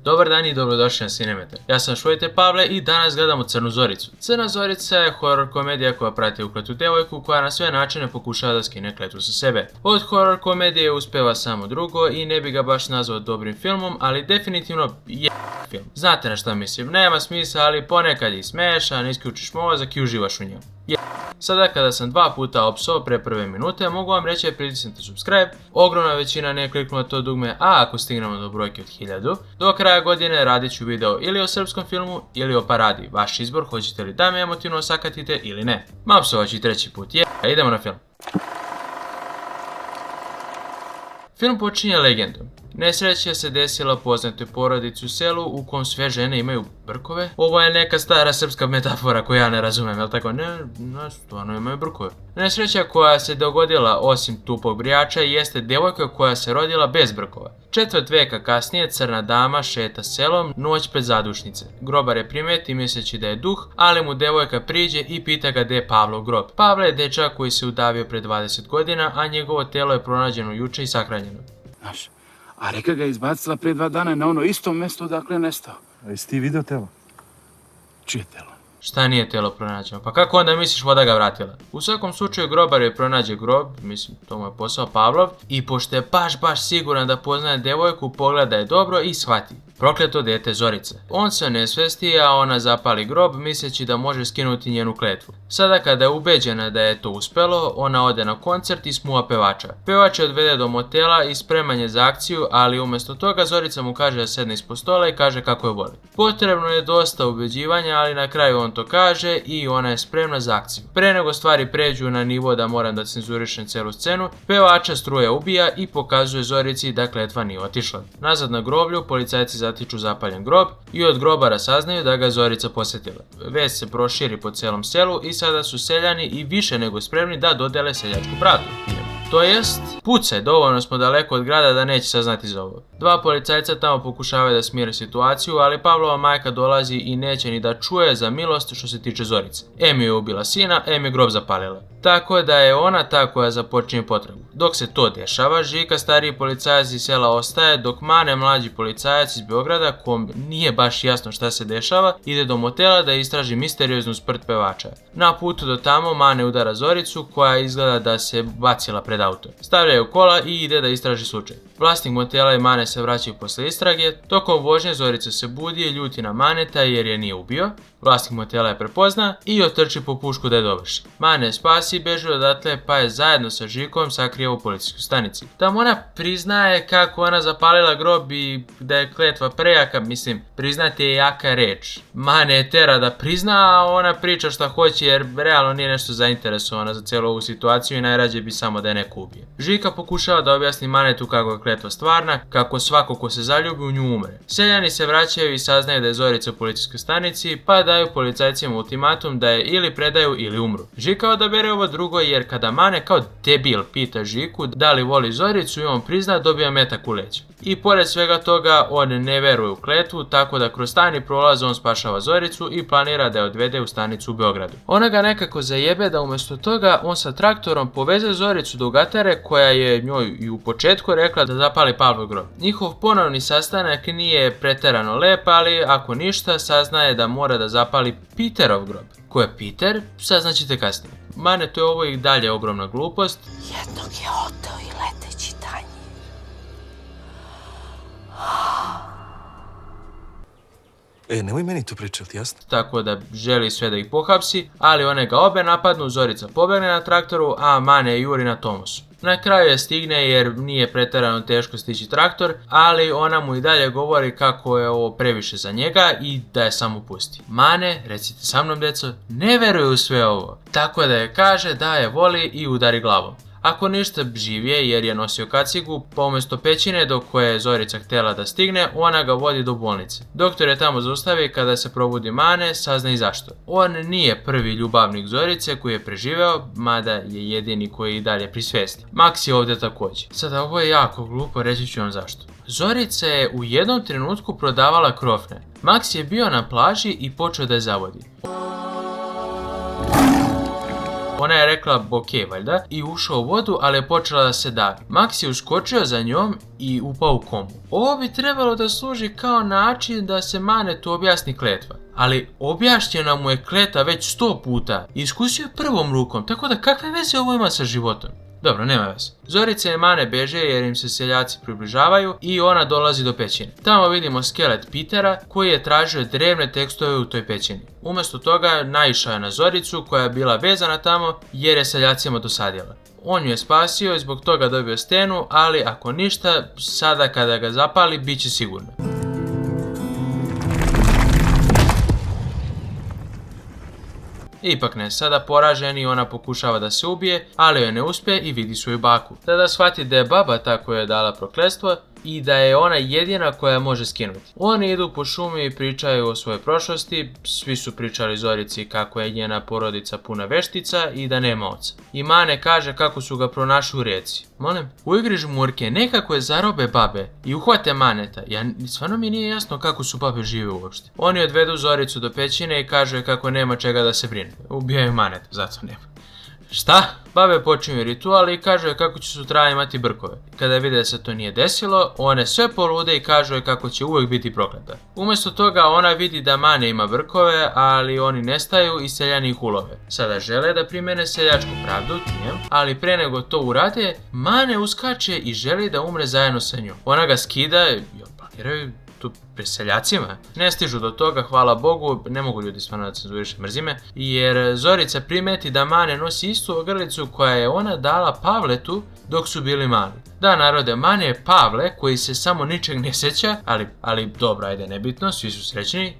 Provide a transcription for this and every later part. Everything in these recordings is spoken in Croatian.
Dobar dan i dobrodošli na Cinemetar. Ja sam Švojte Pavle i danas gledamo Crnu Zoricu. Crna Zorica je horor komedija koja prati ukletu devojku koja na sve načine pokušava da skine kletvu sa sebe. Od horor komedije uspeva samo drugo i ne bi ga baš nazvao dobrim filmom, ali definitivno je film. Znate na šta mislim, nema smisla, ali ponekad je i smešan, isključiš mozak i uživaš u njemu. Sada kada sam 2 puta opsao pre prve minute, mogu vam reći da pritisnite subscribe, ogromna većina nije kliknula to dugme, a ako stignemo do brojke od 1000, do kraja godine radit ću video ili o srpskom filmu ili o paradi, vaš izbor, hoćete li da me emotivno osakatite ili ne. Mapsovaću i 3. put, idemo na film. Film počinje legendom. Nesreća se desila poznatoj porodici u selu u kom sve žene imaju brkove. Ovo je neka stara srpska metafora koju ja ne razumem, jel tako? Ne, stvarno imaju brkove. Nesreća koja se dogodila osim tupog brijača jeste devojka koja se rodila bez brkova. 4 veka kasnije crna dama šeta selom noć pred zadušnice. Grobar je primeti misleći da je duh, ali mu devojka priđe i pita ga gde je Pavlov grob. Pavle je dečak koji se udavio pre 20 godina, a njegovo telo je pronađeno juče i sahranjeno. Znaš, a reka ga je izbacila pre 2 dana na ono isto mesto odakle je nestao. A jesi ti video telo? Čije telo? Šta nije telo pronađeno? Pa kako onda misliš voda ga vratila? U svakom slučaju grobar je pronađe grob, mislim to mu je posao Pavlov, i pošto je baš siguran da poznaje devojku, pogleda je dobro i shvati. Prokleto dete Zorice. On se ne svesti, a ona zapali grob misleći da može skinuti njenu kletvu. Sada kada je ubeđena da je to uspelo, ona ode na koncert i smuva pevača. Pevač je odvede do motela i spreman je za akciju, ali umjesto toga Zorica mu kaže da sedne ispod stola i kaže kako je voli. Potrebno je dosta ubeđivanja, ali na kraju on to kaže i ona je spremna za akciju. Pre nego stvari pređu na nivo da moram da cenzurišem celu scenu, pevača struja ubija i pokazuje Zorici da kletva nije otišla. Nazad na groblju policajci zatiču zapaljen grob i od grobara saznaju da ga je Zorica posjetila. Vest se proširi po celom selu i sada su seljani i više nego spremni da dodele seljačku pravdu. To jest, pucaj, dovoljno smo daleko od grada da neće saznati za ovo. 2 policajca tamo pokušavaju da smire situaciju, ali Pavlova majka dolazi i neće ni da čuje za milost što se tiče Zorice. Em je ubila sina, em je grob zapalila. Tako da je ona ta koja započinje potragu. Dok se to dešava, Žika, stariji policajac iz sela, ostaje, dok Mane, mlađi policajac iz Beograda, kom nije baš jasno šta se dešava, ide do motela da istraži misterioznu smrt pevača. Na putu do tamo Mane udara Zoricu koja izgleda da se bacila pred auto. Stavljaju kola i ide da istraži slučaj. Vlasnik motela i Mane se vraćaju posle istrage, tokom vožnje Zorica se budi i ljuti na Maneta jer je nije ubio. Vlasnik motela je prepozna i otrči po pušku da je dovrši. Mane je spasi i beži odatle, pa je zajedno sa Žikom sakrije u policijskoj stanici. Tamo ona priznaje kako ona zapalila grob i da je kletva prejaka, mislim, priznati je jaka reč. Mane je tera da prizna, a ona priča šta hoće jer realno nije nešto zainteresovana za cijelu ovu situaciju i najrađe bi samo da je neko ubije. Žika pokušava da objasni Manetu kako je kletva stvarna, kako svako ko se zaljubi u nju umre. Seljani se vraćaju i saznaju da je Zorica u policijskoj stanici, pa daju policajcima ultimatum da je ili predaju ili umru. Žika odabere ovo drugo jer kada Mane kao debil pita Žiku da li voli Zoricu i on prizna, dobija metak u leđa. I pored svega toga on ne veruje u kletvu, tako da kroz tajni prolaz on spašava Zoricu i planira da je odvede u stanicu u Beogradu. Ona ga nekako zajebe da umjesto toga on sa traktorom poveze Zoricu do Gatare koja je njoj i u početku rekla da zapali Pavlov grob. Njihov ponovni sastanak nije preterano lep, ali ako ništa saznaje da mora da zapali Peterov grob. Ko je Peter, saznaćete kasnije. Mane, to je ovo i dalje ogromna glupost. Jednog je oteo i leteći tanji. Nemoj meni to pričati, jasno? Tako da želi sve da ih pohapsi, ali one ga obe napadnu, Zorica pobegne na traktoru, a Mane juri na Tomosu. Na kraju je stigne jer nije preterano teško stići traktor, ali ona mu i dalje govori kako je ovo previše za njega i da je samo pusti. Mane, recite sa mnom deco, ne veruje u sve ovo, tako da je kaže da je voli i udari glavom. Ako ništa živ je jer je nosio kacigu, pa umjesto pećine do koje je Zorica htjela da stigne, ona ga vodi do bolnice. Doktor je tamo zaustavi, kada se probudi Mane, sazna i zašto. On nije prvi ljubavnik Zorice koji je preživeo, mada je jedini koji i dalje pri svijesti. Max je ovdje također. Sada ovo je jako glupo, reći ću vam zašto. Zorica je u jednom trenutku prodavala krofne. Max je bio na plaži i počeo da je zavodi. ona je rekla ok valjda i ušao u vodu, ali je počela da se davi. Max je uskočio za njom i upao u komu. Ovo bi trebalo da služi kao način da se Manetu objasni kletva. Ali objašnjena mu je kleta već 100 puta i iskusio je prvom rukom, tako da kakve veze ovo ima sa životom? Dobro, nema veze. Zorica i Mane beže jer im se seljaci približavaju i ona dolazi do pećine. Tamo vidimo skelet Petera koji je tražio drevne tekstove u toj pećini. Umjesto toga naišao je na Zoricu koja je bila vezana tamo jer je seljacima dosadila. On ju je spasio i zbog toga dobio stenu, ali ako ništa, sada kada ga zapali, bit će sigurno. Ipak ne, sada poraženi ona pokušava da se ubije, ali joj ne uspije i vidi svoju baku. Tada shvati da je baba ta koja je dala prokletstvo i da je ona jedina koja može skinuti. Oni idu po šumi i pričaju o svojoj prošlosti, svi su pričali Zorici kako je njena porodica puna veštica i da nema oca. I Mane kaže kako su ga pronašli u rijeci. Molim, u igri žmurke nekako je zarobe babe i uhvate Maneta. Stvarno mi nije jasno kako su babe žive uopšte. Oni odvedu Zoricu do pećine i kažu kako nema čega da se brine. Ubijaju Maneta, zato nema. Šta? Babe počinju ritual i kažu joj kako će sutra imati brkove. Kada vide da se to nije desilo, one sve polude i kažu joj kako će uvijek biti prokleta. Umjesto toga ona vidi da Mane ima brkove, ali oni nestaju i seljani ih ulove. Sada žele da primene seljačku pravdu, ali pre nego to urade, Mane uskače i želi da umre zajedno sa njom. Ona ga skida i planiraju tu pre seljacima. Ne stižu do toga, hvala Bogu, ne mogu ljudi stvarno da cenzuriše, mrzi me, jer Zorica primeti da Mane nosi istu ogrlicu koja je ona dala Pavletu dok su bili mali. Da, narode, Mane je Pavle koji se samo ničeg ne sjeća, ali dobro, ajde, nebitno, svi su srećni.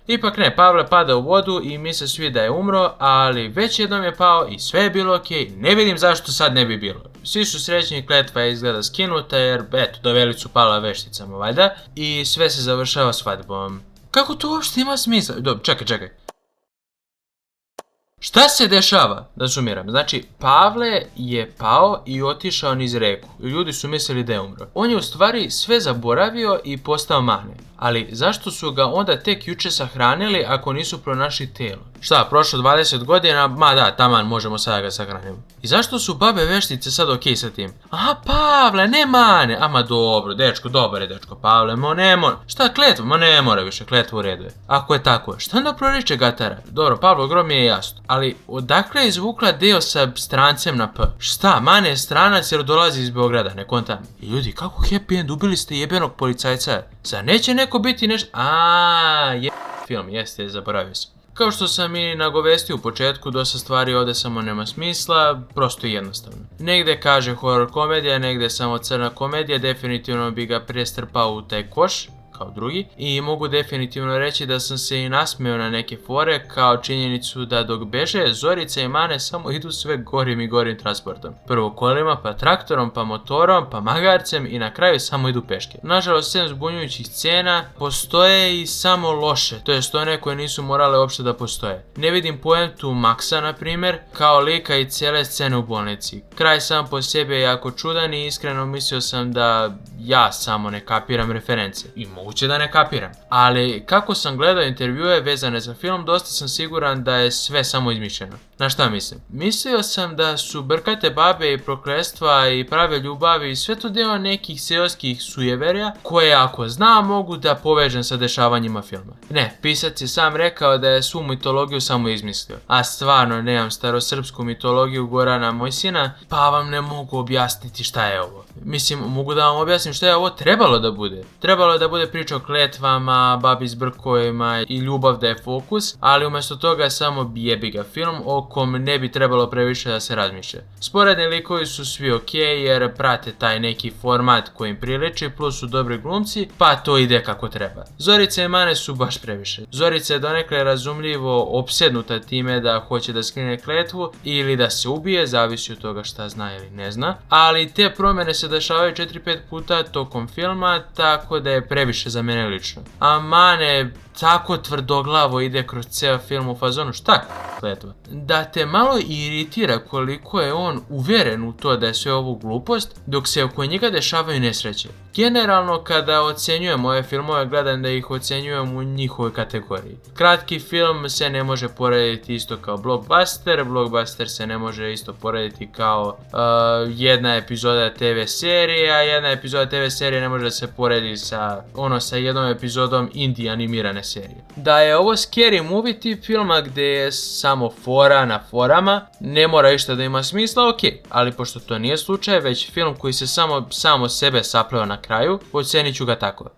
Ipak ne, Pavle pada u vodu i misle svi da je umro, ali već jednom je pao i sve je bilo okej, ne vidim zašto sad ne bi bilo. Svi su srećni, kletva je izgleda skinuta jer, eto, doveli su pala vešticama, valjda, i sve se završava svadbom. Kako to uopšte ima smisla? Čekaj. Šta se dešava? Da sumiram. Znači, Pavle je pao i otišao niz reku. Ljudi su mislili da je umro. On je u stvari sve zaboravio i postao Mane. Ali zašto su ga onda tek juče sahranili ako nisu pronašli telo? Šta, prošlo 20 godina? Ma da, taman, možemo sada ga sahranimo. I zašto su babe veštice sad okej sa tim? Aha, Pavle, ne Mane. Ama dobro, dečko, dobar je dečko, Pavle, ne mora. Šta, kletva? Ma ne mora više, kletva u redu je. Ako je tako, šta onda proriče Gatara? Dobro, Pavlo grom je jasno. Ali odakle je izvukla deo sa strancem na P? Šta, Mane je stranac jer dolazi iz Beograda, ne kontam. I ljudi, kako happy end, ubili ste jebenog policajca? Zar neće neko biti nešto? Film, jeste, zaboravio sam. Kao što sam i nagovestio u početku, dosta stvari ovdje samo nema smisla, prosto i jednostavno. Negdje kaže horror komedija, negdje samo crna komedija, definitivno bi ga prestrpao u taj koš, kao drugi, i mogu definitivno reći da sam se i nasmeo na neke fore, kao činjenicu da dok beže, Zorica i Mane samo idu sve gorim i gorim transportom. Prvo kolima, pa traktorom, pa motorom, pa magarcem i na kraju samo idu peške. Nažalost, sem zbunjujućih scena, postoje i samo loše, to jest one koje nisu morale uopšte da postoje. Ne vidim poentu Maxa, na primjer, kao lika i cijele scene u bolnici. Kraj sam po sebi je jako čudan i iskreno mislio sam da ja samo ne kapiram reference. I moguće da ne kapiram. Ali kako sam gledao intervjue vezane za film, dosta sam siguran da je sve samo izmišljeno. Na šta mislim? Mislio sam da su brkate babe i prokletstva i prave ljubavi i sve to deo nekih seoskih sujeverja koje ako znam mogu da povežem sa dešavanjima filma. Ne, pisac je sam rekao da je svu mitologiju samo izmislio. A stvarno nemam starosrpsku mitologiju Gorana Mojsina, pa vam ne mogu objasniti šta je ovo. Mislim, mogu da vam objasnim šta je ovo trebalo da bude. Trebalo je da bude priča o kletvama, babi s brkovima i ljubav da je fokus, ali umjesto toga samo jebi ga film o kom ne bi trebalo previše da se razmišlja. Sporedni likovi su svi okej jer prate taj neki format koji im priliči, plus su dobri glumci, pa to ide kako treba. Zorica i Mane su baš previše. Zorica je donekle razumljivo opsednuta time da hoće da skine kletvu ili da se ubije, zavisi od toga šta zna ili ne zna, ali te promjene se dešavaju 4-5 puta tokom filma, tako da je previše za mene lično. A Mane tako tvrdoglavo ide kroz ceo film u fazonu, šta kletva? Da te malo iritira koliko je on uveren u to da je sve ovo glupost, dok se oko njega dešavaju nesreće. Generalno, kada ocenjujem ove filmove, gledam da ih ocenjujem u njihovoj kategoriji. Kratki film se ne može porediti isto kao blockbuster, blockbuster se ne može isto porediti kao jedna epizoda TV serije, a jedna epizoda TV serije ne može da se poredi sa jednom epizodom indie animirane serije. Da je ovo scary movie tip filma gdje je samo fora na forama, ne mora išta da ima smisla, ok, ali pošto to nije slučaj, već film koji se samo sebe sapleo na kraju, ocenit ću ga tako.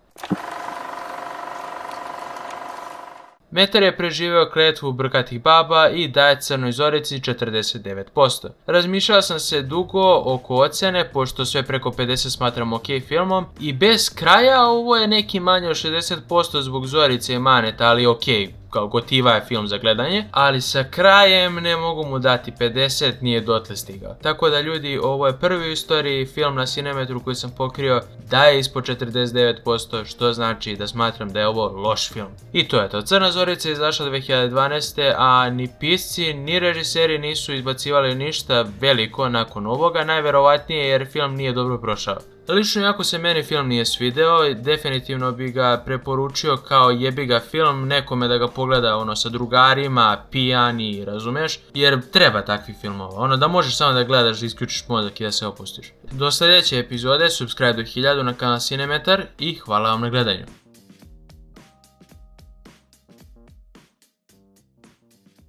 Metar je preživeo kletvu brkatih baba i daje Crnoj Zorici 49%. Razmišljao sam se dugo oko ocene, pošto sve preko 50 smatram ok filmom, i bez kraja ovo je neki manje od 60% zbog Zorice i Maneta, ali ok, kao gotiva je film za gledanje, ali sa krajem ne mogu mu dati 50, nije dotle stigao. Tako da ljudi, ovo je prvi u istoriji film na Cinemetru koji sam pokrio da je ispod 49%, što znači da smatram da je ovo loš film. I to je to. Crna Zorica je izašla 2012. a ni pisci ni režiseri nisu izbacivali ništa veliko nakon ovoga, najverovatnije jer film nije dobro prošao. Lično, ako se meni film nije svideo, definitivno bi ga preporučio kao jebiga film nekome da ga pogleda sa drugarima, pijani, razumeš? Jer treba takvih filmova, da možeš samo da gledaš, da isključiš mozak i da se opustiš. Do sljedeće epizode, subscribe do 1000 na kanal Cinemetar i hvala vam na gledanju.